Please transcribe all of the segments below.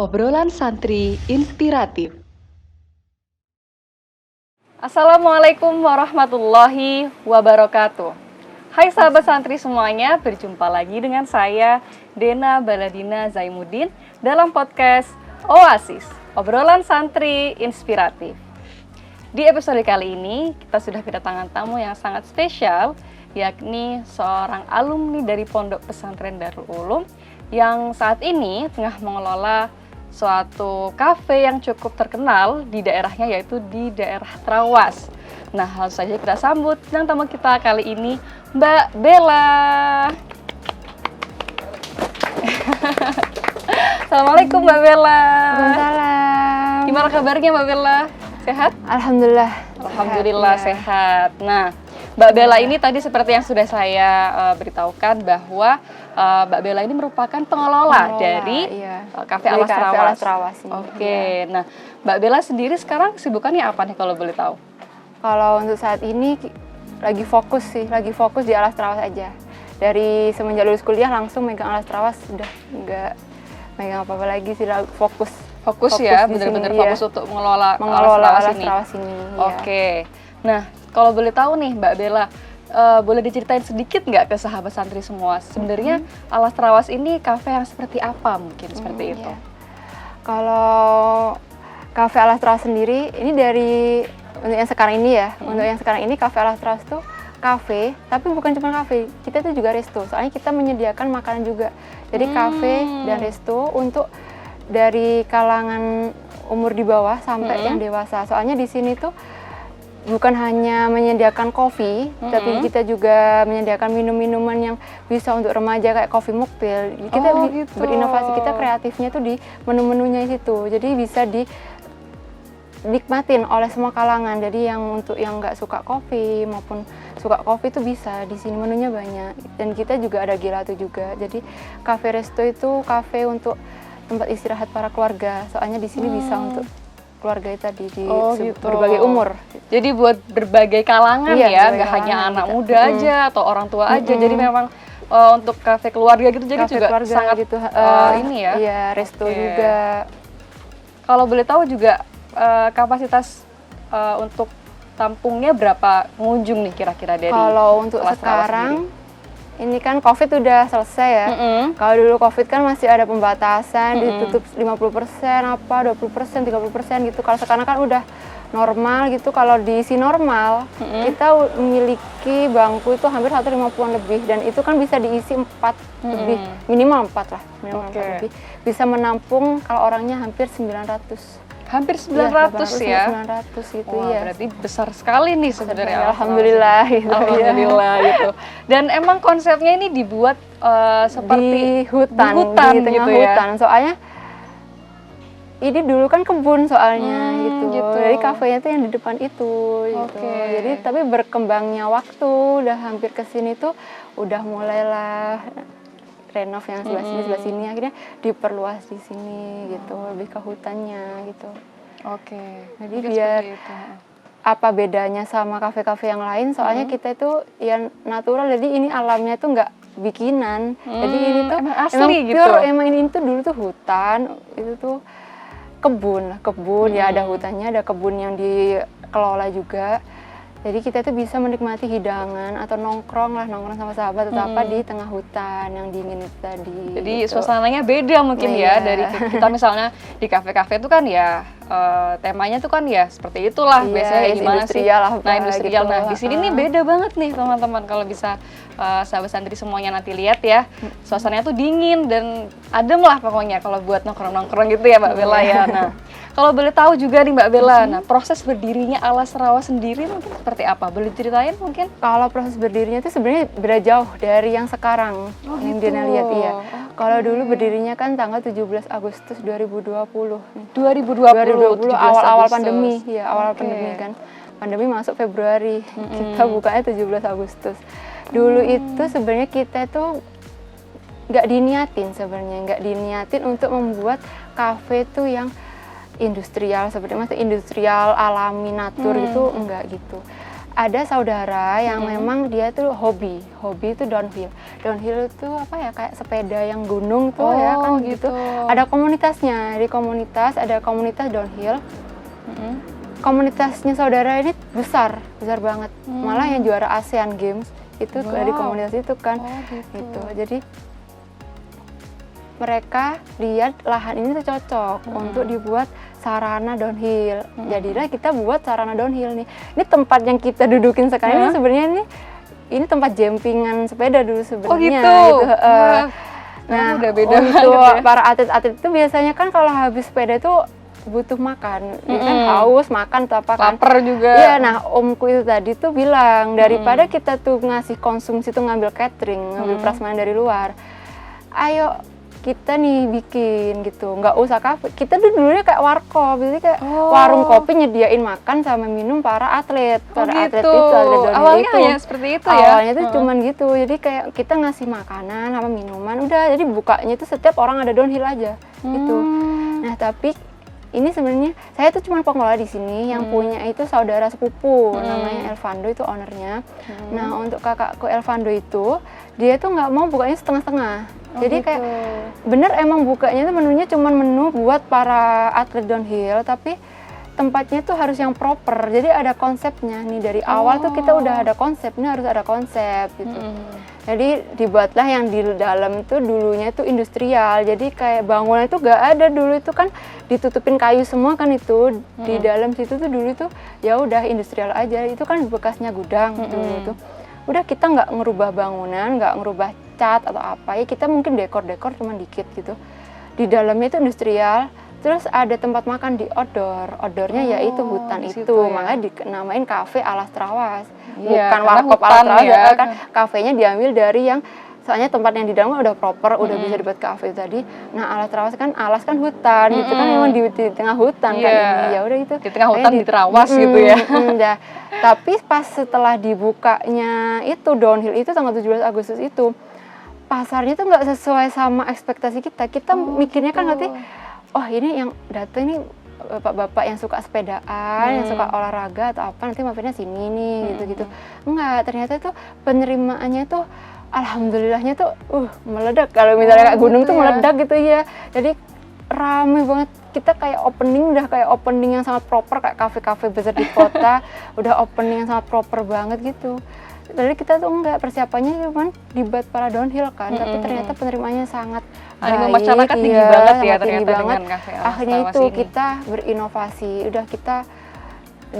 Obrolan santri inspiratif. Assalamualaikum warahmatullahi wabarakatuh. Hai sahabat santri semuanya, berjumpa lagi dengan saya Dena Baladina Zaimuddin dalam podcast Oasis, Obrolan Santri Inspiratif. Di episode kali ini kita sudah kedatangan tamu yang sangat spesial, yakni seorang alumni dari Pondok Pesantren Darul Ulum yang saat ini tengah mengelola suatu kafe yang cukup terkenal di daerahnya, yaitu di daerah Trawas. Nah, langsung saja kita sambut yang tamu kita kali ini, Mbak Bella. Assalamualaikum Mbak Bella. Waalaikumsalam. Gimana kabarnya Mbak Bella? Sehat? Alhamdulillah. Alhamdulillah sehat, sehat. Nah, Mbak Bella ini tadi seperti yang sudah saya beritahukan bahwa Mbak Bella ini merupakan pengelola dari Cafe Alas Trawas. Oke. Nah, Mbak Bella sendiri sekarang kesibukannya apa nih kalau boleh tahu? Kalau untuk saat ini lagi fokus di Alas Trawas aja. Dari semenjak lulus kuliah langsung megang Alas Trawas, udah nggak megang apa-apa lagi sih, Fokus ya, benar-benar fokus untuk mengelola Alas Trawas ini. Oke. Nah, kalau boleh tahu nih Mbak Bella, boleh diceritain sedikit nggak ke sahabat santri semua? Sebenarnya Alas Trawas ini kafe yang seperti apa mungkin seperti itu? Iya. Kalau kafe Alas Trawas sendiri, ini dari untuk yang sekarang ini ya, untuk yang sekarang ini kafe Alas Trawas tuh kafe, tapi bukan cuma kafe, kita tuh juga resto. Soalnya kita menyediakan makanan juga. Jadi kafe dan resto untuk dari kalangan umur di bawah sampai yang dewasa. Soalnya di sini tuh bukan hanya menyediakan kopi, tapi kita juga menyediakan minum-minuman yang bisa untuk remaja kayak kopi mukbil. Kita gitu. berinovasi, kita kreatifnya tuh di menu-menunya itu. Jadi bisa dinikmatin oleh semua kalangan. Jadi yang untuk yang nggak suka kopi maupun suka kopi itu bisa. Di sini menunya banyak. Dan kita juga ada gelato juga. Jadi cafe resto itu cafe untuk tempat istirahat para keluarga. Soalnya di sini bisa untuk keluarga tadi di berbagai umur. Jadi buat berbagai kalangan ya, nggak hanya anak muda aja atau orang tua aja. Jadi memang untuk kafe keluarga gitu, jadi juga keluarga sangat gitu, ini ya. Iya, resto juga. Kalau boleh tahu juga kapasitas untuk tampungnya berapa pengunjung nih kira-kira dari Kalau untuk Alas Trawas sekarang sendiri? ini kan COVID udah selesai ya. Kalau dulu COVID kan masih ada pembatasan, ditutup 50%, 20%, 30% gitu. Kalau sekarang kan udah normal gitu. Kalau diisi normal, kita memiliki bangku itu hampir 150-an lebih. Dan itu kan bisa diisi 4 lebih, minimal 4 lah. Minimal 4 lebih. Bisa menampung kalau orangnya hampir 900. Hampir 900 ya? 900 gitu. Wah, ya. berarti besar sekali nih sebenarnya. Alhamdulillah gitu. Alhamdulillah gitu. Dan emang konsepnya ini dibuat seperti di hutan di tengah gitu hutan. Ya. Soalnya ini dulu kan kebun soalnya gitu. Jadi kafenya tuh yang di depan itu gitu. Jadi tapi berkembangnya waktu udah hampir ke sini tuh udah mulailah renov yang sebelah sini akhirnya diperluas di sini gitu, lebih ke hutannya gitu. Jadi biar apa bedanya sama kafe-kafe yang lain, soalnya kita itu ya natural, jadi ini alamnya tuh nggak bikinan. Jadi ini tuh emang asli emang gitu. pure, emang ini tuh dulu tuh hutan, itu tuh kebun ya, ada hutannya, ada kebun yang dikelola juga. Jadi kita tuh bisa menikmati hidangan atau nongkrong sama sahabat atau apa di tengah hutan yang dingin itu tadi. Jadi gitu. suasananya beda mungkin ya dari kita misalnya di kafe-kafe itu kan ya temanya tuh kan ya seperti itulah biasanya gimana sih? Nah, industrial. Gitu. Nah, di sini nih beda banget nih teman-teman, kalau bisa sahabat santri semuanya nanti lihat ya. Suasananya tuh dingin dan adem lah pokoknya kalau buat nongkrong-nongkrong gitu ya Mbak Bella ya. Nah, kalau boleh tahu juga nih Mbak Bella, nah proses berdirinya Alas Trawas sendiri mungkin seperti apa? Boleh ceritain mungkin? Kalau proses berdirinya itu sebenarnya beda jauh dari yang sekarang yang Dina lihat ya. Kalau dulu berdirinya kan tanggal 17 Agustus 2020. 2020 awal-awal pandemi, ya awal pandemi kan. Pandemi masuk Februari, kita bukanya 17 Agustus. Dulu itu sebenarnya kita itu nggak diniatin untuk membuat kafe tuh yang industrial seperti industrial alami natur gitu, enggak gitu. ada saudara yang memang dia tuh hobi itu downhill itu apa ya, kayak sepeda yang gunung tuh ya kan gitu. Ada komunitasnya, di komunitas ada komunitas downhill. Komunitasnya saudara ini besar banget, malah yang juara Asian Games itu dari komunitas itu kan. Gitu. Jadi mereka lihat lahan ini tuh cocok untuk dibuat sarana downhill. Jadilah kita buat sarana downhill nih. Ini tempat yang kita dudukin sekarang ini sebenarnya ini tempat jempingan sepeda dulu sebenarnya. Oh gitu. Nah, udah beda untuk para atlet-atlet itu biasanya kan kalau habis sepeda itu butuh makan, kan haus, makan atau apa kan. Lapar juga. Iya, nah omku itu tadi tuh bilang daripada kita tuh ngasih konsumsi tuh ngambil catering, ngambil prasmanan dari luar. Ayo kita nih bikin gitu, nggak usah kafe. Kita tuh dulunya kayak warkop, jadi kayak warung kopi nyediain makan sama minum para atlet, para atlet itu, atlet awalnya itu. hanya seperti itu ya. Awalnya tuh cuman gitu, jadi kayak kita ngasih makanan sama minuman, udah. Jadi bukanya tuh setiap orang ada downhill aja, gitu. Nah tapi ini sebenarnya saya tuh cuma pengelola di sini, yang punya itu saudara sepupu, namanya Elvando itu ownernya. Nah untuk kakakku Elvando itu, dia tuh nggak mau bukanya setengah-setengah. Jadi kayak bener emang bukanya tuh menunya cuma menu buat para atlet downhill, tapi tempatnya tuh harus yang proper. Jadi ada konsepnya nih dari awal tuh kita udah ada konsep, ini harus ada konsep gitu. Jadi dibuatlah yang di dalam itu dulunya itu industrial. Jadi kayak bangunan itu gak ada dulu, itu kan ditutupin kayu semua kan itu. Di dalam situ tuh dulu itu ya udah industrial aja. Itu kan bekasnya gudang dulu tuh. Udah kita nggak ngerubah bangunan, nggak ngerubah cat atau apa ya, kita mungkin dekor cuma dikit gitu. Di dalamnya itu industrial. Terus ada tempat makan di outdoornya yaitu hutan itu, ya. makanya dinamain kafe Alas Trawas. Ya, bukan warkop Alas Trawas ya, kan kafenya diambil dari yang soalnya tempat yang di dalam udah proper, udah bisa dibuat kafe tadi. Nah Alas Trawas kan, alas kan hutan gitu kan, memang di tengah hutan kan ini. Ya udah itu di tengah hutan di Trawas gitu ya. Tapi pas setelah dibukanya itu downhill itu tanggal 17 Agustus itu, pasarnya tuh nggak sesuai sama ekspektasi kita. Kita mikirnya kan nanti, oh ini yang datang ini bapak-bapak yang suka sepedaan, yang suka olahraga atau apa, nanti mampirnya sini nih gitu-gitu. Enggak, ternyata tuh penerimaannya tuh alhamdulillahnya tuh meledak. Kalau misalnya kayak gunung tuh meledak gitu ya. Jadi rame banget. Kita kayak opening yang sangat proper, kayak kafe-kafe besar di kota. Udah opening yang sangat proper banget gitu. Jadi kita tuh enggak, persiapannya cuman dibuat para downhill kan, tapi ternyata penerimaannya sangat baik, masyarakat tinggi banget ya ternyata banget. dengan kafe Alas Akhirnya Trawas itu ini. kita berinovasi, udah kita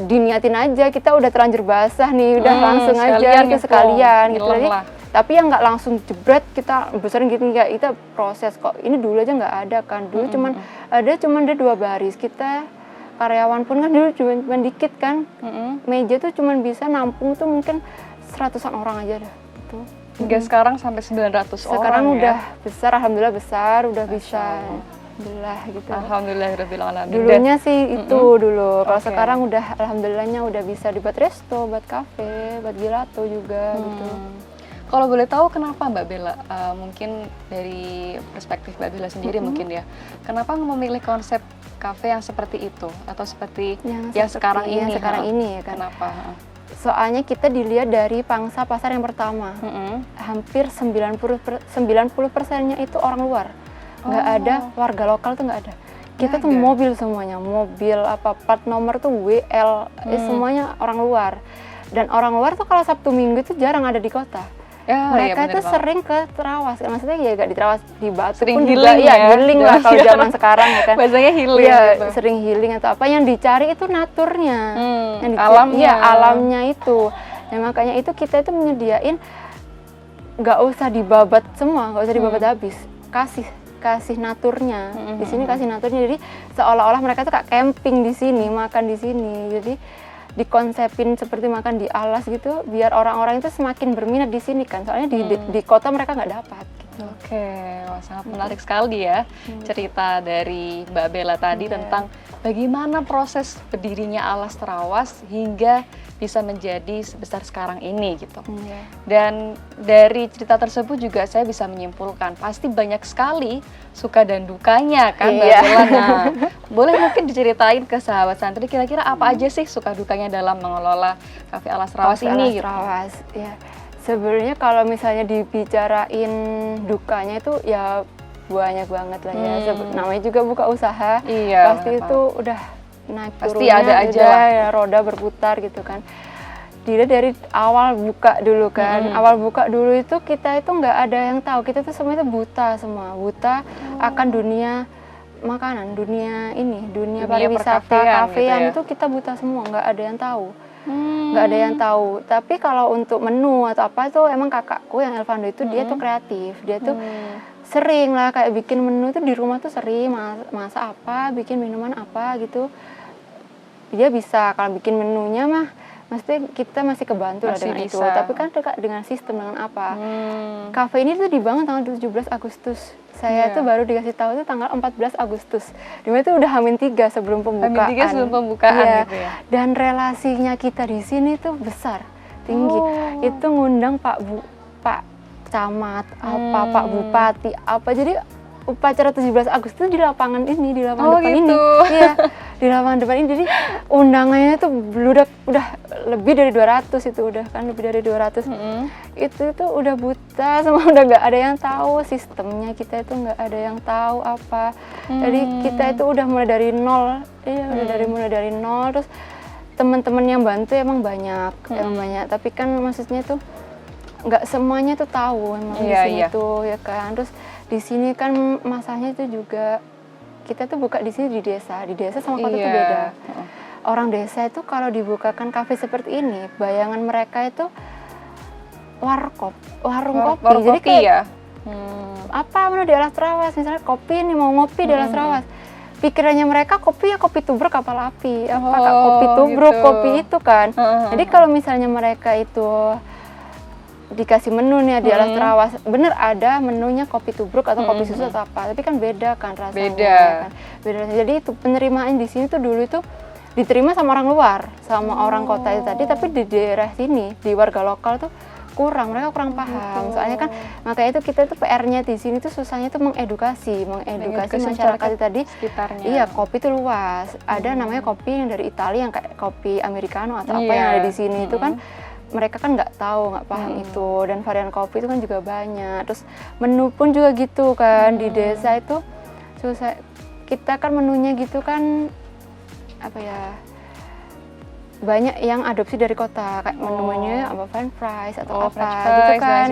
diniatin aja, kita udah terlanjur basah nih, udah langsung aja kita sekalian gitu. Jadi, tapi yang nggak langsung jebret kita besarin gitu, nggak, kita proses kok. Ini dulu aja nggak ada kan, dulu cuman ada 2 baris. Kita karyawan pun kan dulu cuma dikit kan, meja tuh cuman bisa nampung tuh mungkin 100-an orang aja dah gitu. Hingga sekarang sampai 900 orang. Sekarang udah ya? besar, alhamdulillah besar, udah bisa. Alhamdulillah gitu. Alhamdulillahirabbil alamin. Dulunya sih itu dulu. Kalau sekarang udah alhamdulillahnya udah bisa dibuat resto, buat kafe, buat gelato juga gitu. Kalau boleh tahu kenapa Mbak Bella, mungkin dari perspektif Mbak Bella sendiri mungkin ya, kenapa memilih konsep kafe yang seperti itu atau seperti yang sekarang ini? Yang sekarang ini ya kan. Kenapa? Soalnya kita dilihat dari pangsa pasar yang pertama, hampir 90%-nya itu orang luar, nggak ada warga lokal tuh nggak ada. Kita tuh mobil semuanya, mobil apa plat nomor tuh WL, semuanya orang luar. Dan orang luar tuh kalau Sabtu Minggu itu jarang ada di kota. Mereka tuh sering ke Trawas, maksudnya ya gak di Trawas, di Batu sering pun healing juga, healing lah kalau zaman sekarang ya kan. Bahasanya healing gitu. Sering healing atau apa, yang dicari itu naturnya, yang alamnya. Iya, alamnya itu. Nah, makanya itu kita itu menyediain nggak usah dibabat semua, nggak usah dibabat habis, kasih naturnya. Di sini kasih naturnya, jadi seolah-olah mereka tuh kayak camping di sini, makan di sini. Jadi dikonsepin seperti makan di alas gitu, biar orang-orang itu semakin berminat di sini kan, soalnya di kota mereka nggak dapat gitu. Oke, sangat menarik sekali ya cerita dari Mbak Bella tadi tentang bagaimana proses berdirinya Alas Trawas hingga bisa menjadi sebesar sekarang ini gitu. Dan dari cerita tersebut juga saya bisa menyimpulkan pasti banyak sekali suka dan dukanya kan Mbak Bella. Nah, boleh mungkin diceritain ke sahabat santri kira-kira apa aja sih suka dukanya dalam mengelola Cafe Alas Trawas ini gitu. Trawas, ya. Sebenarnya kalau misalnya dibicarain dukanya itu ya banyak banget lah ya. Namanya juga buka usaha, pasti itu udah naik pasti turunnya, ada aja ya, roda berputar gitu kan. Dilihat dari awal buka dulu kan, awal buka dulu itu kita itu nggak ada yang tahu, kita tuh semua itu buta akan dunia makanan, dunia pariwisata, kafean gitu ya? Itu kita buta semua, nggak ada yang tahu. Nggak ada yang tahu. Tapi kalau untuk menu atau apa tuh emang kakakku yang Elvando itu dia tuh kreatif, dia tuh sering lah kayak bikin menu tuh di rumah tuh sering masak apa, bikin minuman apa gitu. Dia bisa kalau bikin menunya mah maksudnya kita masih kebantu lah dengan itu. Tapi kan dengan sistem dengan apa. Cafe ini tuh dibangun tanggal 17 Agustus. Saya tuh baru dikasih tahu tuh tanggal 14 Agustus. Dimana itu udah H-3 sebelum pembukaan. H-3 sebelum pembukaan gitu ya. Dan relasinya kita di sini tuh besar, tinggi. Itu ngundang Pak Camat, Pak Bupati, apa. Jadi upacara 17 Agustus di lapangan ini, di lapangan depan gitu. ini. Iya, di lapangan depan ini. Jadi undangannya itu udah lebih dari 200 itu udah kan, lebih dari 200. Itu udah buta, semua udah nggak ada yang tahu sistemnya, kita itu nggak ada yang tahu apa. Jadi kita itu udah mulai dari nol. Iya, udah mulai dari nol. Terus teman-teman yang bantu emang banyak, Tapi kan maksudnya tuh nggak semuanya tuh tahu emang di sini tuh ya kan. Terus di sini kan masalahnya itu juga kita tuh buka di sini di desa sama kota tuh beda. Orang desa itu kalau dibukakan kafe seperti ini, bayangan mereka itu warung kopi. Jadi kayak apa menu di Alas Trawas, misalnya kopi nih, mau ngopi di Alas Trawas. Pikirannya mereka kopi ya kopi tubruk kapal api, kopi tubruk, gitu. Kopi itu kan. Jadi kalau misalnya mereka itu dikasih menu nih di Alas Trawas, bener ada menunya kopi tubruk atau kopi susu atau apa, tapi kan beda kan rasanya. Beda. Jadi itu penerimaan di sini tuh dulu itu diterima sama orang luar, sama orang kota itu tadi, tapi di daerah sini, di warga lokal tuh mereka kurang paham. Soalnya kan makanya itu kita tuh PR-nya di sini tuh susahnya tuh mengedukasi masyarakat itu tadi. Sekitarnya. Iya, kopi itu luas. Ada namanya kopi yang dari Italia yang kayak kopi americano atau apa yang ada di sini itu kan. Mereka kan nggak tahu, nggak paham itu, dan varian kopi itu kan juga banyak. Terus menu pun juga gitu kan, di desa itu susah. Kita kan menunya gitu kan, apa ya, banyak yang adopsi dari kota, kayak menu-menunya apa french fries atau apa gitu kan.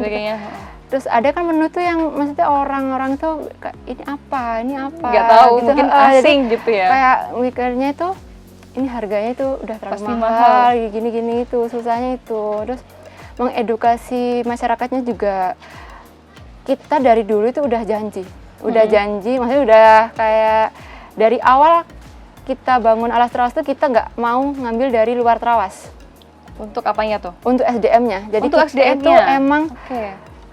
Terus ada kan menu tuh yang maksudnya orang-orang tuh ini apa, nggak tahu, gitu. Mungkin asing gitu ya. Kayak mikirnya itu ini harganya itu udah terlalu mahal, gini-gini itu, susahnya itu. Terus mengedukasi masyarakatnya juga, kita dari dulu itu udah janji, maksudnya udah kayak dari awal kita bangun Alas Trawas tuh kita nggak mau ngambil dari luar Trawas. Untuk apanya tuh? Untuk SDM-nya. Jadi untuk SDM-nya itu emang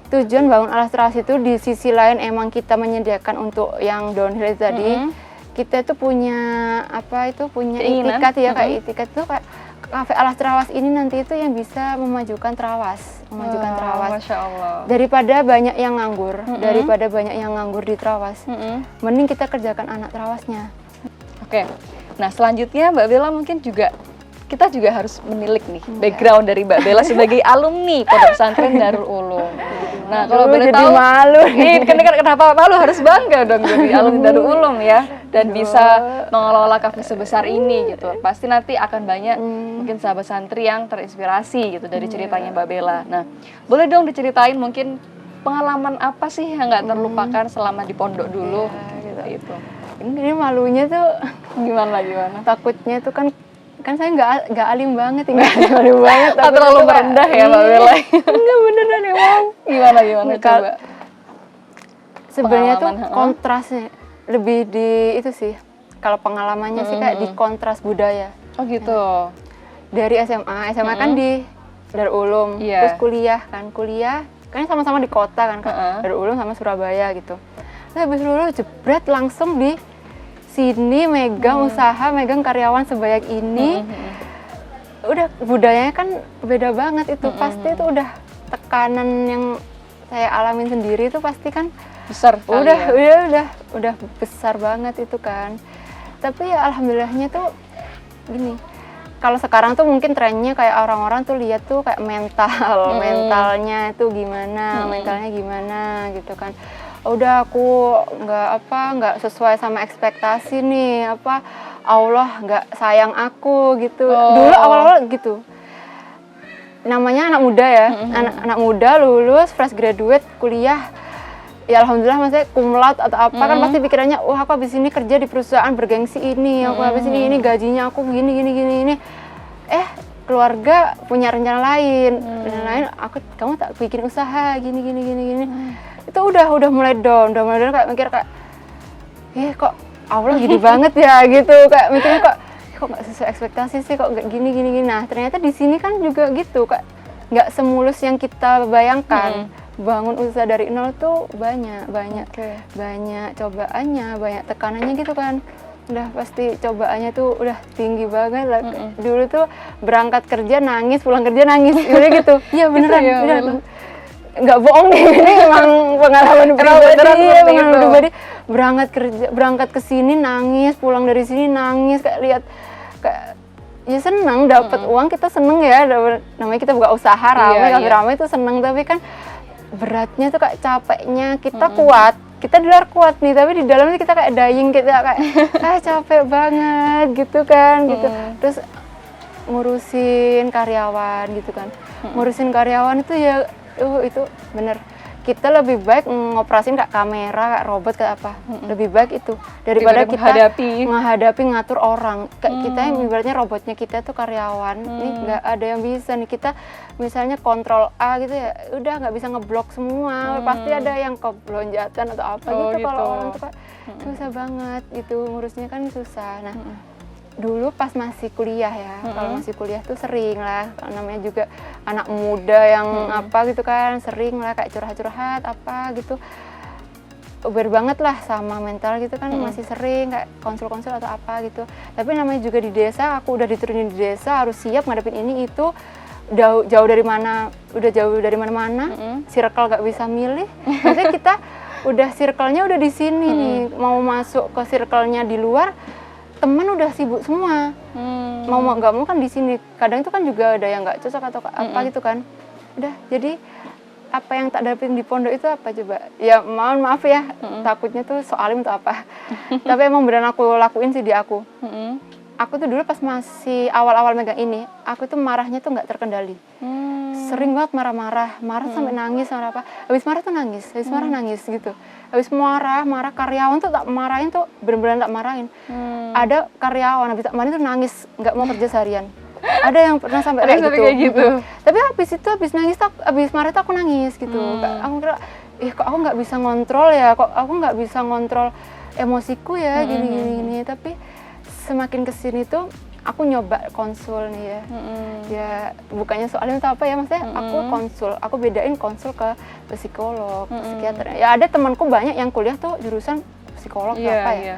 tujuan bangun Alas Trawas itu di sisi lain emang kita menyediakan untuk yang downhill itu tadi. Kita itu punya itikat ya, kayak itikat itu kayak Cafe Alas Trawas ini nanti itu yang bisa memajukan Trawas, Masya Allah. Daripada banyak yang nganggur, di Trawas, mending kita kerjakan anak Trawasnya. Oke. Nah, selanjutnya Mbak Bella mungkin juga kita juga harus menilik nih background dari Mbak Bella sebagai alumni Pondok Pesantren Darul Ulum. Nah, kalau boleh tahu, malu nih. Kenapa malu? Harus bangga dong jadi alumni Darul Ulum ya, dan bisa mengelola kafe sebesar ini gitu. Pasti nanti akan banyak mungkin sahabat santri yang terinspirasi gitu dari ceritanya Mbak Bella. Nah, boleh dong diceritain mungkin pengalaman apa sih yang nggak terlupakan selama di pondok dulu gitu. Ini malunya tuh gimana? Takutnya tuh kan saya nggak alim banget, alim banget. Terlalu merendah ya Mbak Bella. Enggak, beneran emang. Gimana coba? Sebenarnya tuh kontrasnya lebih di itu sih. Kalau pengalamannya sih kayak di kontras budaya. Oh gitu. Dari SMA kan di Darul Ulum, terus kuliah kan sama-sama di kota kan, Darul Ulum sama Surabaya gitu. Terus habis lulus jebret langsung di sini megang usaha, megang karyawan sebanyak ini. udah budayanya kan beda banget itu. Pasti itu udah tekanan yang saya alamin sendiri itu pasti kan besar kali udah besar banget itu kan. Tapi ya alhamdulillahnya tuh gini, kalau sekarang tuh mungkin trennya kayak orang-orang tuh lihat tuh kayak mentalnya itu gimana, mentalnya gimana gitu kan. Udah aku nggak sesuai sama ekspektasi nih, Allah nggak sayang aku gitu. Dulu awal-awal gitu. Namanya anak muda ya, anak muda lulus fresh graduate kuliah. Ya alhamdulillah maksudnya cum laude atau apa kan pasti pikirannya, wah aku habis ini kerja di perusahaan bergengsi ini, aku habis ini gajinya aku gini. Keluarga punya rencana lain, kamu tak bikin usaha gini. Itu udah mulai down kayak mikir kayak, kok Allah gini banget ya gitu, kayak mikirnya kok nggak sesuai ekspektasi sih, kok nggak gini. Nah ternyata di sini kan juga gitu, kak, nggak semulus yang kita bayangkan. Bangun usaha dari nol tuh banyak cobaannya, banyak tekanannya gitu kan. Udah pasti cobaannya tuh udah tinggi banget lah. Dulu tuh berangkat kerja nangis, pulang kerja nangis, udah gitu. Iya beneran, nggak bohong nih, ini emang pengalaman pribadi. Berangkat ke sini nangis, pulang dari sini nangis, kayak lihat kayak ya seneng dapat uang, kita seneng ya, namanya kita buka usaha rame itu seneng, tapi kan beratnya tuh kayak capeknya. Kita kuat, kita di luar kuat nih, tapi di dalamnya kita kayak dying, kita kayak capek banget gitu kan. Gitu. Terus ngurusin karyawan gitu kan. Ngurusin karyawan itu ya itu bener, kita lebih baik ngoperasin kayak kamera, kayak robot, kayak apa, lebih baik itu daripada kita menghadapi ngatur orang. Kayak kita yang ibaratnya robotnya kita tuh karyawan, ini nggak ada yang bisa nih, kita misalnya kontrol A gitu ya, udah nggak bisa ngeblok semua, pasti ada yang kelonjatan atau apa gitu. Kalau orang tuh susah banget gitu, ngurusnya kan susah. Nah dulu pas masih kuliah ya, kalau masih kuliah tuh sering lah, namanya juga anak muda yang apa gitu kan, sering lah kayak curhat-curhat apa gitu, aware banget lah sama mental gitu kan. Masih sering kayak konsul-konsul atau apa gitu. Tapi namanya juga di desa, aku udah diturunin di desa, harus siap ngadepin ini itu, jauh dari mana, udah jauh dari mana-mana, circle gak bisa milih. Maksudnya kita udah circle-nya udah di sini nih, mau masuk ke circle-nya di luar, teman udah sibuk semua, mau nggak mau kan di sini. Kadang itu kan juga ada yang nggak cocok atau apa gitu kan. Udah, jadi apa yang tak dapetin di pondok itu apa coba? Ya maaf ya, takutnya tuh soalim atau apa. Tapi emang beneran aku lakuin sih di aku. Aku tuh dulu pas masih awal-awal megang ini, aku tuh marahnya tuh nggak terkendali. Sering banget marah sampai nangis, marah apa. Habis marah tuh nangis, habis marah nangis gitu. Habis marah karyawan tuh tak marahin tuh, bener-bener tak marahin. Ada karyawan habis tak marahin tuh nangis, nggak mau kerja seharian. Ada yang pernah sampai kayak gitu. Tapi habis nangis tuh, habis marah tuh aku nangis gitu. Aku kira, kok aku nggak bisa ngontrol ya, kok aku nggak bisa ngontrol emosiku ya, gini. Tapi semakin kesini tuh aku nyoba konsul nih ya. Ya bukannya soalnya itu apa ya, maksudnya aku konsul, aku bedain konsul ke psikolog, psikiater. Ya ada temanku banyak yang kuliah tuh jurusan psikolog apa ya.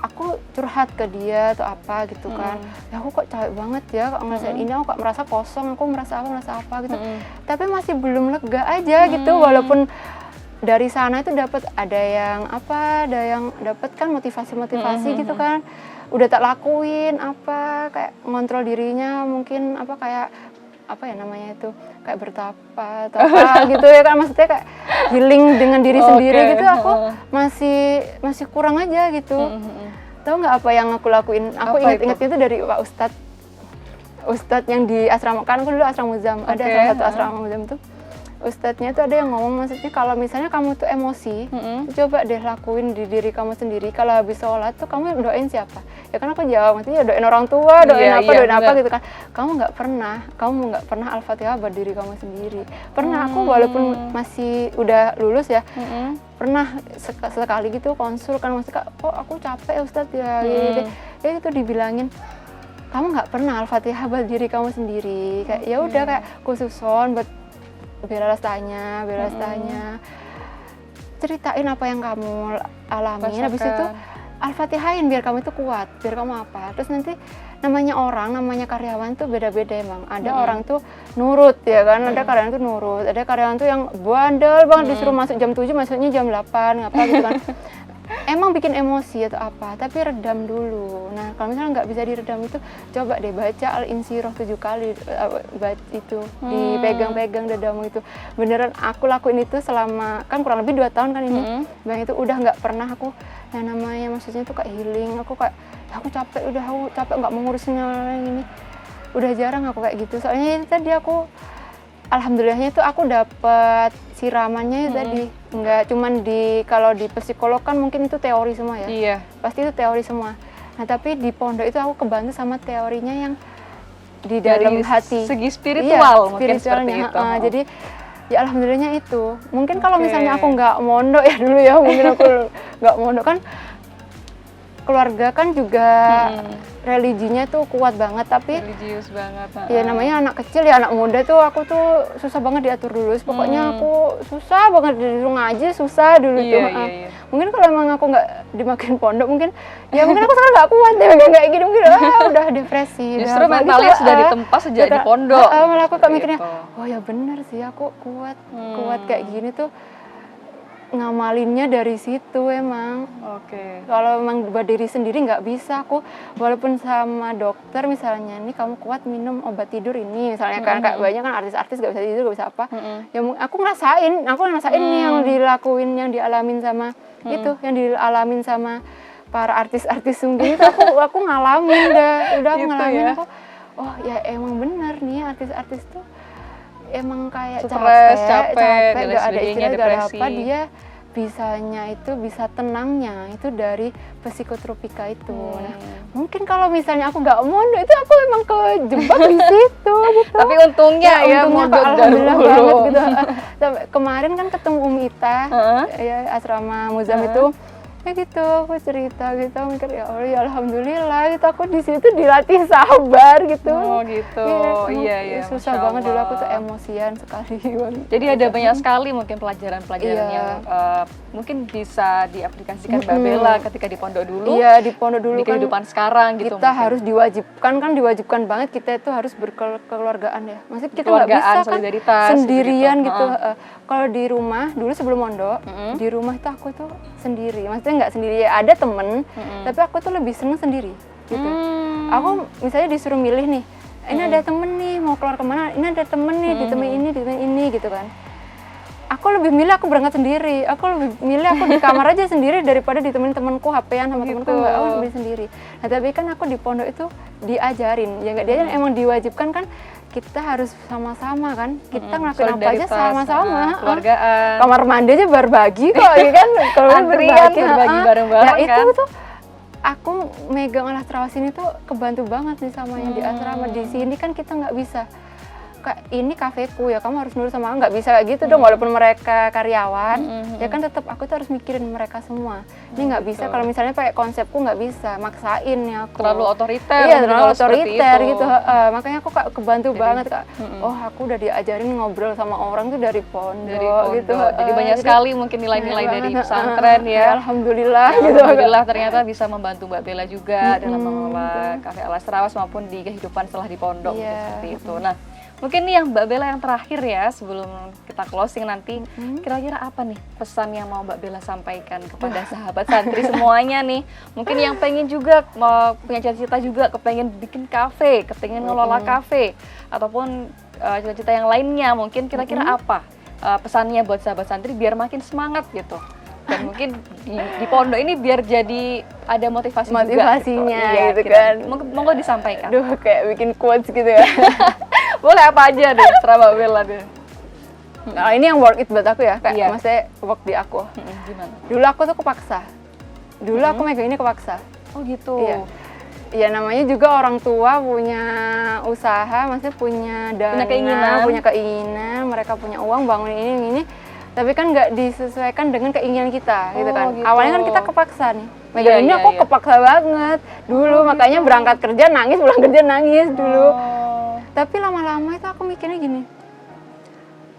Aku curhat ke dia atau apa gitu kan. Ya aku kok capek banget ya, kok ngerasain ini, aku kok merasa kosong, aku merasa apa gitu. Tapi masih belum lega aja gitu, walaupun dari sana itu ada yang dapat kan motivasi gitu kan. Udah tak lakuin kayak ngontrol dirinya, mungkin kayak apa ya namanya itu, kayak bertapa atau apa gitu ya kan, maksudnya kayak healing dengan diri sendiri gitu. Aku masih kurang aja gitu. Tahu nggak apa yang aku lakuin? Aku inget itu dari Pak Ustadz yang di asrama, kan aku dulu asrama Muzam, ada salah satu asrama Muzam tuh. Ustadznya tuh ada yang ngomong, maksudnya kalau misalnya kamu tuh emosi, coba deh lakuin di diri kamu sendiri. Kalau habis sholat tuh kamu doain siapa? Ya kan aku jawab, maksudnya doain orang tua, doain apa gitu kan. Kamu nggak pernah Al-Fatihah buat diri kamu sendiri. Pernah aku walaupun masih udah lulus ya, pernah sekali gitu konsul kan, maksudnya kok aku capek ya Ustadz ya, gitu. Ya itu dibilangin, kamu nggak pernah Al-Fatihah buat diri kamu sendiri. Kayak ya udah kayak khususon buat bela lestanya, ceritain apa yang kamu alami. Habis itu Al-Fatihain biar kamu itu kuat, biar kamu apa. Terus nanti namanya orang, namanya karyawan tuh beda-beda emang. Ada orang tuh nurut ya kan, ada karyawan tuh nurut, ada karyawan tuh yang bandel banget disuruh masuk jam 7 masuknya jam 8 ngapa gitu kan. Emang bikin emosi atau apa, tapi redam dulu. Nah kalau misalnya nggak bisa diredam itu, coba deh baca Al-Insyirah 7 kali, itu dipegang-pegang dadamu itu. Beneran aku lakuin itu selama, kan kurang lebih 2 tahun kan ini. Bang itu udah nggak pernah aku, yang namanya maksudnya tuh kayak healing, aku capek, aku capek nggak mau ngurusin yang ini. Udah jarang aku kayak gitu, soalnya itu tadi aku, alhamdulillahnya itu aku dapat siramannya tadi, nggak cuman kalau di psikolog kan mungkin itu teori semua ya, Iya. pasti itu teori semua. Nah tapi di pondok itu aku kebantu sama teorinya yang di dalam hati, segi spiritual, mungkin spiritualnya. seperti itu. Jadi ya alhamdulillahnya itu. Mungkin kalau misalnya aku nggak mondok ya dulu ya, mungkin aku nggak mondok kan, keluarga kan juga religinya tuh kuat banget, tapi religius banget. ya namanya anak kecil ya, anak muda tuh aku tuh susah banget diatur dulu. Pokoknya aku susah banget disuruh ngaji, susah dulu tuh. Iya. Mungkin kalau emang aku nggak dimakin pondok, mungkin aku sekarang nggak kuat deh kayak gini, mungkin udah depresi. Justru mentalnya sudah ditempa sejak di pondok. Malah aku mikirnya, gitu. oh ya bener sih, aku kuat kayak gini tuh. Ngamalinnya dari situ emang. Oke. Kalau memang buat diri sendiri nggak bisa aku, walaupun sama dokter misalnya, nih kamu kuat minum obat tidur ini misalnya, kan kayak banyak kan artis-artis nggak bisa tidur, nggak bisa apa. Ya aku ngerasain nih yang dilakuin, yang dialamin sama itu, yang dialamin sama para artis-artis sungguh itu, aku ngalamin udah aku Gitu ngalamin ya? aku. Oh ya emang bener nih artis-artis tuh emang kayak Stres, capek, dan lain gak ada sebagainya, istirahat, gak ada depresi. apa, dia bisa tenangnya itu dari psikotropika itu. Nah, mungkin kalau misalnya aku nggak mondok itu aku emang kejebak di situ gitu. Tapi untungnya ya mondok alhamdulillah dulu. banget gitu. Kemarin kan ketemu Umi Ita ya asrama Muzam itu. Ya gitu, aku cerita gitu, mikir ya Allah, ya alhamdulillah gitu, aku di situ dilatih sabar gitu. Oh gitu, iya. Susah banget dulu, aku tuh emosian sekali. Jadi ada banyak sekali mungkin pelajaran-pelajaran yang mungkin bisa diaplikasikan Mbak Bella ketika di pondok dulu. Iya, di pondok dulu di kehidupan sekarang gitu. Kita harus diwajibkan banget, kita itu harus berkeluargaan ya. Maksudnya kita nggak bisa kan sendirian gitu. Kalau di rumah dulu sebelum mondok, di rumah itu aku tuh sendiri. Maksudnya nggak sendiri, ada temen, tapi aku tuh lebih seneng sendiri gitu. Aku misalnya disuruh milih nih, ini ada temen nih mau keluar kemana, ini ada temen nih ditemenin ini gitu kan. Aku lebih milih aku berangkat sendiri, aku lebih milih aku di kamar aja sendiri daripada ditemenin temenku, HP-an sama temenku, enggak, aku lebih sendiri. Nah tapi kan aku di pondok itu diajarin, ya nggak diajarin, emang diwajibkan kan, kita harus sama-sama kan, kita ngelakuin apa aja sama-sama, keluargaan, kamar mandi aja berbagi kok, ya kan, kalau berbagi bareng-bareng nah, kan. itu tuh aku megang alat trawas ini tuh kebantu banget nih sama yang di asrama. Di sini kan kita nggak bisa, ini kafeku ya kamu harus nurut sama aku, nggak bisa kayak gitu dong, walaupun mereka karyawan ya kan tetap aku tuh harus mikirin mereka semua. Ini nggak bisa kalau misalnya pakai konsepku, nggak bisa maksain ya aku, terlalu otoriter. Iya terlalu otoriter gitu. Makanya aku kebantu banget Kak. Oh aku udah diajarin ngobrol sama orang tuh dari pondok gitu. Jadi banyak sekali mungkin nilai-nilai dari pesantren ya. Alhamdulillah ya, gitu. Alhamdulillah ternyata bisa membantu Mbak Bella juga dalam mengelola Cafe Alas Trawas maupun di kehidupan setelah di pondok seperti itu. Nah mungkin nih yang Mbak Bella yang terakhir ya sebelum kita closing nanti, kira-kira apa nih pesan yang mau Mbak Bella sampaikan kepada sahabat santri semuanya nih? Mungkin yang pengen juga mau punya cita-cita juga, kepengen bikin kafe, kepengen ngelola kafe, ataupun cita-cita yang lainnya, mungkin kira-kira apa pesannya buat sahabat santri biar makin semangat gitu? Dan mungkin di pondok ini biar jadi ada motivasinya gitu kan. Monggo disampaikan. Aduh kayak bikin quotes gitu ya. Boleh apa aja deh, terserah Mbak Bella deh. Nah, ini yang work it buat aku ya, kayak maksudnya work di aku. Gimana? Dulu aku tuh kepaksa. Dulu aku megang ini kepaksa. Oh gitu. Iya. Ya namanya juga orang tua punya usaha, maksudnya punya dana, punya keinginan, mereka punya uang bangun ini. Tapi kan nggak disesuaikan dengan keinginan kita, gitu kan. Gitu. Awalnya kan kita kepaksa nih. Megang ini aku kepaksa banget dulu, makanya berangkat kerja nangis, pulang kerja nangis dulu. Tapi lama-lama itu aku mikirnya gini,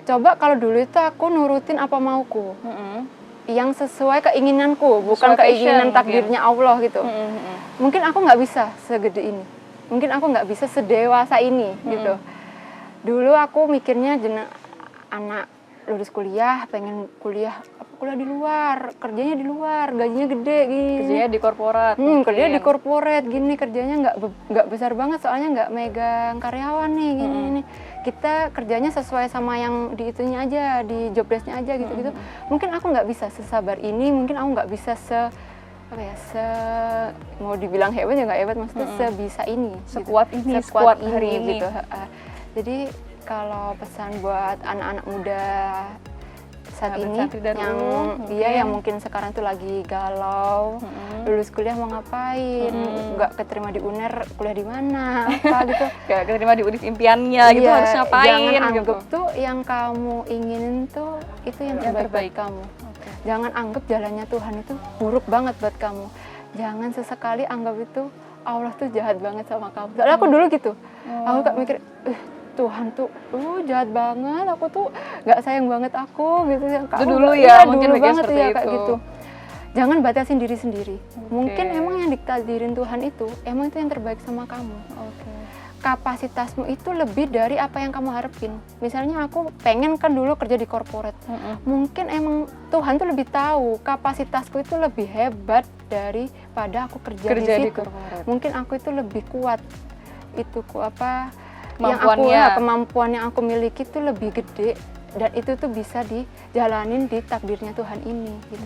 coba kalau dulu itu aku nurutin apa mauku, yang sesuai keinginanku, bukan Sesuai keinginan passion, takdirnya Allah gitu. Mungkin aku nggak bisa segede ini, mungkin aku nggak bisa sedewasa ini gitu. Dulu aku mikirnya anak lulus kuliah, pengen kuliah di luar, kerjanya di luar, gajinya gede gini. Kerjanya di korporat. Kerjanya di korporat gini, kerjanya nggak besar banget soalnya nggak megang karyawan nih gini. Kita kerjanya sesuai sama yang di itunya aja, di job desk-nya aja gitu-gitu. Mungkin aku nggak bisa sesabar ini, mungkin aku nggak bisa mau dibilang hebat ya nggak hebat, maksudnya sebisa ini, sekuat gitu. ini, sekuat hari ini gitu. Jadi kalau pesan buat anak-anak muda saat ini yang mungkin sekarang tuh lagi galau, lulus kuliah mau ngapain, nggak keterima di UNER, kuliah di mana, apa gitu, nggak keterima di univ impiannya gitu, harus ngapain? Jangan anggap gitu. tuh yang kamu inginin tuh itu yang terbaik buat kamu. Jangan anggap jalannya Tuhan itu buruk banget buat kamu. Jangan sesekali anggap itu Allah tuh jahat banget sama kamu. Soalnya aku dulu gitu, aku kayak mikir, Tuhan tuh jahat banget, aku tuh nggak sayang banget aku gitu. Itu dulu ya, mungkin dulu banget seperti ya itu. kayak gitu. Jangan batasin diri sendiri. Mungkin emang yang ditakdirin Tuhan itu emang itu yang terbaik sama kamu. Kapasitasmu itu lebih dari apa yang kamu harapin. Misalnya aku pengen kan dulu kerja di korporat. Mungkin emang Tuhan tuh lebih tahu kapasitasku itu lebih hebat daripada aku kerja di situ. Mungkin aku itu lebih kuat. Kemampuan yang aku miliki itu lebih gede, dan itu tuh bisa dijalanin di takdirnya Tuhan ini gitu.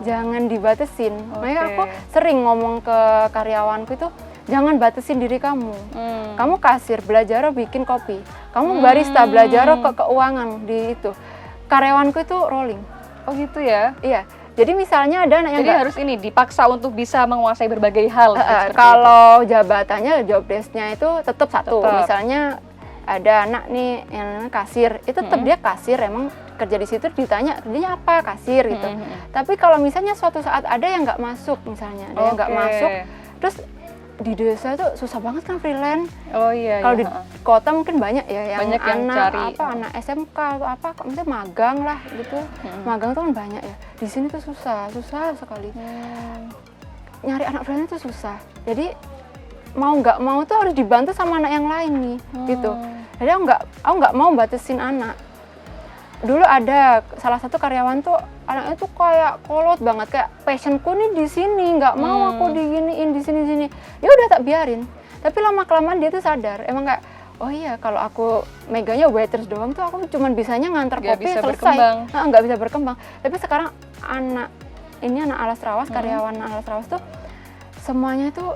Jangan dibatesin. Makanya aku sering ngomong ke karyawanku itu, jangan batesin diri kamu. Kamu kasir, belajar bikin kopi. Kamu barista, belajar ke keuangan di itu. Karyawanku itu rolling. Oh gitu ya? Iya. Jadi misalnya ada anak yang harus dipaksa untuk bisa menguasai berbagai hal. Kalau jabatannya, job desk-nya itu tetap satu. Misalnya ada anak nih yang kasir, itu tetap dia kasir, emang kerja di situ ditanya kerjanya apa, kasir gitu. Tapi kalau misalnya suatu saat ada yang nggak masuk, misalnya ada yang nggak masuk, terus di desa tuh susah banget kan freelance. Kalau di kota mungkin banyak ya yang anak SMK atau apa, misalnya magang lah gitu. Magang tuh kan banyak ya. Di sini tuh susah sekali. Nyari anak freelance tuh susah. Jadi mau nggak mau tuh harus dibantu sama anak yang lain nih, gitu. Jadi aku nggak mau batasin anak. Dulu ada salah satu karyawan tuh anaknya tuh kayak kolot banget, kayak passionku nih di sini, nggak mau aku diginiin di sini. Ya udah tak biarin. Tapi lama kelamaan dia tuh sadar, emang kayak, oh iya kalau aku meganya waiters doang tuh aku cuman bisanya nganter kopi selesai, nggak bisa berkembang. Tapi sekarang anak Alas Trawas, karyawan Alas Trawas tuh semuanya tuh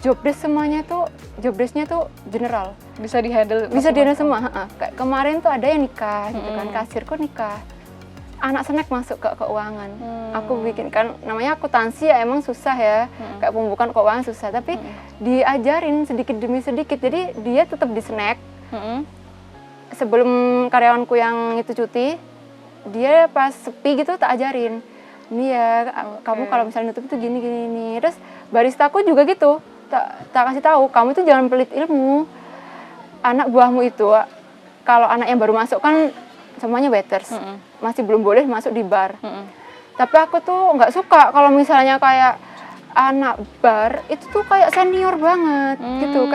job desk-nya tuh general. Bisa dihandle semua. Kayak kemarin tuh ada yang nikah gitu kan, kasirku nikah. Anak snack masuk ke keuangan. Aku bikin kan, namanya akuntansi ya emang susah ya. Kayak pembukaan keuangan susah, tapi diajarin sedikit demi sedikit. Jadi dia tetap di snack. Sebelum karyawanku yang itu cuti, dia pas sepi gitu tak ajarin. Ini ya, kamu kalau misalnya nutup itu gini. Terus baristaku juga gitu. Tak kasih tahu, kamu itu jangan pelit ilmu. Anak buahmu itu, kalau anak yang baru masuk kan semuanya waiters, masih belum boleh masuk di bar. Tapi aku tuh nggak suka kalau misalnya kayak anak bar itu tuh kayak senior banget gitu,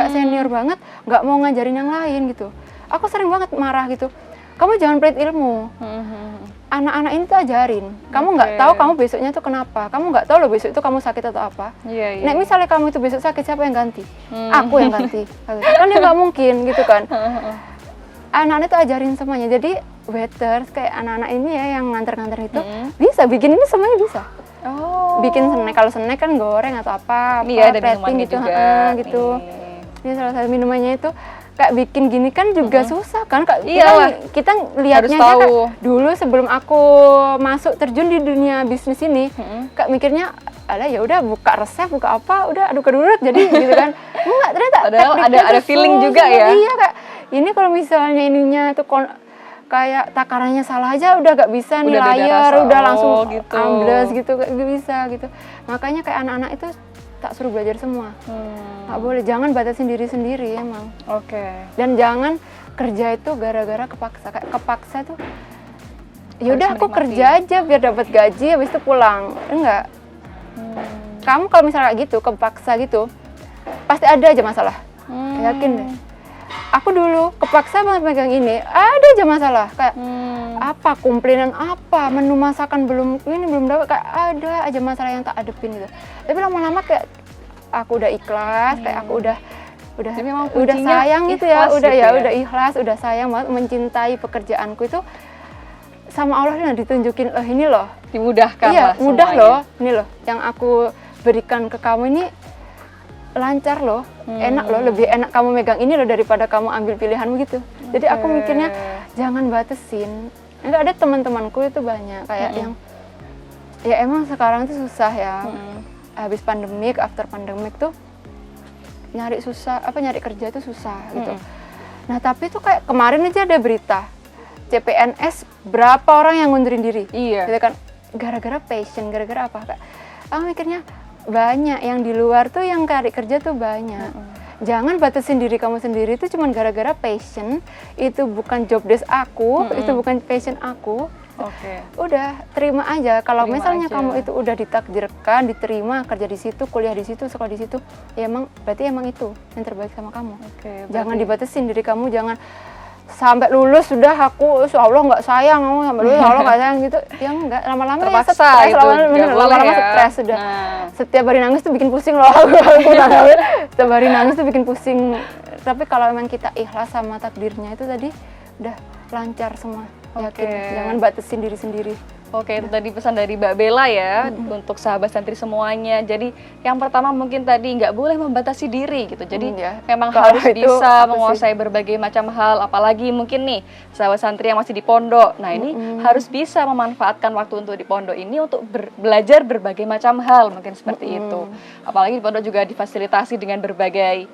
nggak mau ngajarin yang lain gitu. Aku sering banget marah gitu. Kamu jangan pelit ilmu. Anak-anak ini tuh ajarin. Kamu nggak tahu kamu besoknya tuh kenapa. Kamu nggak tahu loh besok itu kamu sakit atau apa. Nek misalnya kamu itu besok sakit, siapa yang ganti? Aku yang ganti. Kan ya nggak mungkin gitu kan. Anak-anak tuh ajarin semuanya. Jadi waiters kayak anak-anak ini ya yang nganter-nganter itu bisa bikin ini semuanya bisa. Bikin snack, kalau snack kan goreng atau apa ada plating gitu juga. gitu. Ini salah satu minumannya itu kayak bikin gini kan juga susah kan. Kita lihatnya aja kayak dulu sebelum aku masuk terjun di dunia bisnis ini, kayak mikirnya alah ya udah buka resep, buka apa, udah aduk-aduk jadi gitu kan. Enggak, ternyata padahal ada feeling juga ya. Iya, kayak ini kalau misalnya ininya itu kayak takarannya salah aja udah gak bisa nih, layar udah langsung gitu. Ambles gitu, gak bisa gitu. Makanya kayak anak-anak itu tak suruh belajar semua. Nggak boleh, jangan batasin diri sendiri emang. Dan jangan kerja itu gara-gara kepaksa. Kayak kepaksa tuh ya udah aku kerja aja biar dapat gaji, habis itu pulang. Enggak. Kamu kalau misalnya gitu, kepaksa gitu, pasti ada aja masalah. Yakin deh. Aku dulu kepaksa banget megang ini, ada aja masalah. Kayak apa, komplainan apa, menu masakan belum dapat, kayak ada aja masalah yang tak hadepin gitu. Tapi lama-lama kayak aku udah ikhlas, kayak aku udah sayang gitu ya, udah ikhlas, udah sayang banget, mencintai pekerjaanku itu. Sama Allah ditunjukin, ini loh, dimudahkan iya, lah mudah semuanya. loh, ini loh yang aku berikan ke kamu ini lancar loh, enak loh, lebih enak kamu megang ini loh daripada kamu ambil pilihanmu gitu. Jadi aku mikirnya jangan batasin. Enggak, ada teman-temanku itu banyak kayak yang ya emang sekarang itu susah ya. Habis pandemik, after pandemik tuh nyari kerja itu susah gitu. Nah, tapi tuh kayak kemarin aja ada berita CPNS berapa orang yang ngundurin diri. Iya. Gitu kan, gara-gara passion, gara-gara apa? Kayak aku mikirnya banyak yang di luar tuh yang cari kerja tuh banyak. Jangan batasin diri kamu sendiri itu cuma gara-gara passion. Itu bukan job desk aku, itu bukan passion aku. Oke. Udah terima aja. Kalau Terima misalnya aja. kamu itu udah ditakdirkan, diterima kerja di situ, kuliah di situ, sekolah di situ, ya berarti emang itu yang terbaik sama kamu. Oke, Jangan berarti- dibatasin diri kamu, jangan sampai lulus sudah aku Allah nggak sayang, kamu sampai lulus Allah nggak sayang gitu. Ya enggak, lama-lama ya Terpaksa stres, gitu, nggak boleh lama-lama ya. stres sudah. Nah. Setiap hari nangis tuh bikin pusing loh. Setiap hari nangis tuh bikin pusing. Tapi kalau memang kita ikhlas sama takdirnya itu tadi udah lancar semua. Yakin, Oke. jangan batasin diri sendiri. Oke, itu tadi pesan dari Mbak Bella ya untuk sahabat santri semuanya. Jadi yang pertama mungkin tadi nggak boleh membatasi diri gitu. Jadi Ya. memang Kalau harus itu bisa apa sih? menguasai berbagai macam hal. Apalagi mungkin nih sahabat santri yang masih di pondok. Nah ini harus bisa memanfaatkan waktu untuk di pondok ini untuk belajar berbagai macam hal mungkin seperti itu. Apalagi di pondok juga difasilitasi dengan berbagai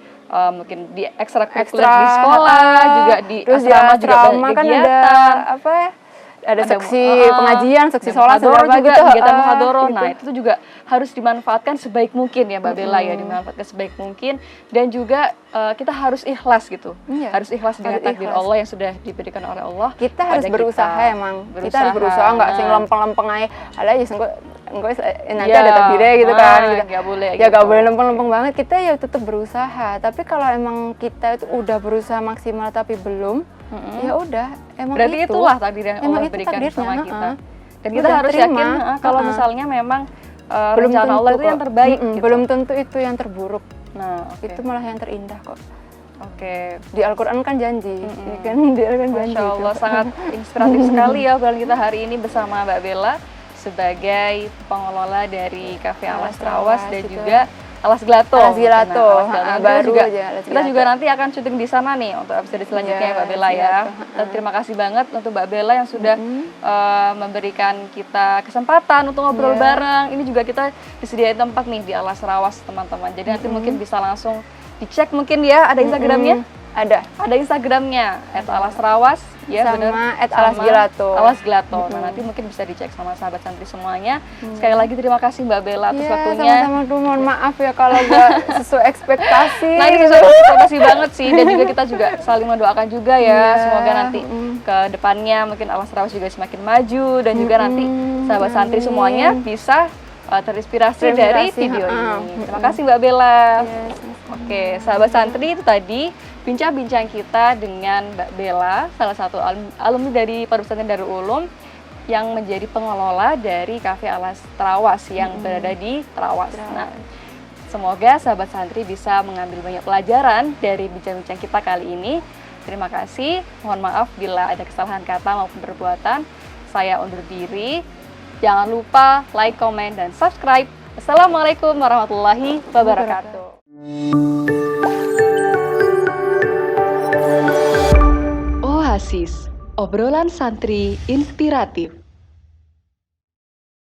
mungkin di ekstrakurikuler di sekolah, juga di terus asrama di juga asrama banyak kan kegiatan. ada Ada seksi pengajian, seksi sholat, muhadharah apa juga, gitu. kegiatan muhadharah. Gitu. Nah, itu juga harus dimanfaatkan sebaik mungkin ya Mbak Bella ya, dimanfaatkan sebaik mungkin dan juga kita harus ikhlas gitu. Iya, Harus ikhlas dengan harus takdir ikhlas. Allah yang sudah diberikan oleh Allah. Kita harus pada berusaha kita. emang. Kita harus berusaha, nggak sing lempeng-lempeng aja. Alah ya nanti Iya. ada takdirnya gitu kan. Gitu. Nggak boleh Ya nggak gitu. boleh lempeng-lempeng banget. Kita ya tetap berusaha. Tapi kalau emang kita itu udah berusaha maksimal tapi belum, ya udah emang Berarti itu. itulah takdir yang Emang Allah itu berikan takdirnya, sama kita. Dan kita Udah, harus terima. yakin kalau misalnya memang Belum rencana Allah itu kok. yang terbaik gitu. Belum tentu itu yang terburuk. Nah, oke. Itu malah yang terindah kok. Oke. Di Al-Quran kan janji, ya kan? Di Al-Quran janji. Masya Allah, itu. sangat inspiratif sekali ya obrolan kita hari ini bersama Mbak Bella sebagai pengelola dari Cafe Alas Trawas dan itu. juga Alas Gelato. Alas Gelato, Alas Gelato. baru juga, aja Alas kita juga Gelato. nanti akan syuting di sana nih untuk episode selanjutnya Iya, Mbak Bella Alas ya. Gelato. Dan terima kasih banget untuk Mbak Bella yang sudah memberikan kita kesempatan untuk ngobrol Iya. bareng. Ini juga kita disediain tempat nih di Alas Trawas teman-teman. Jadi nanti mungkin bisa langsung dicek mungkin ya, ada Instagramnya. Ada. Ada Instagramnya @alasrawas ya Sama bener. @alasgelato. Alas Gelato. Nah, nanti mungkin bisa dicek sama sahabat santri semuanya. Sekali lagi terima kasih Mbak Bella atas Iya, waktunya. sama-sama. Duh, mohon maaf ya kalau nggak sesuai ekspektasi. Nah, ini gitu. terima kasih banget sih dan juga kita juga saling mendoakan juga ya. Iya, Semoga nanti ke depannya mungkin Alas Trawas juga semakin maju dan juga nanti sahabat santri semuanya bisa terinspirasi dari Terinspirasi, video ha-ha. ini. Terima kasih Mbak Bella. Iya, Oke, sahabat santri itu tadi bincang-bincang kita dengan Mbak Bella, salah satu alumni dari Pondok Pesantren Darul Ulum yang menjadi pengelola dari Cafe Alas Trawas yang berada di Trawas. Nah, semoga sahabat santri bisa mengambil banyak pelajaran dari bincang-bincang kita kali ini. Terima kasih. Mohon maaf bila ada kesalahan kata maupun perbuatan. Saya undur diri. Jangan lupa like, komen, dan subscribe. Assalamualaikum warahmatullahi wabarakatuh. Oasis, obrolan santri inspiratif.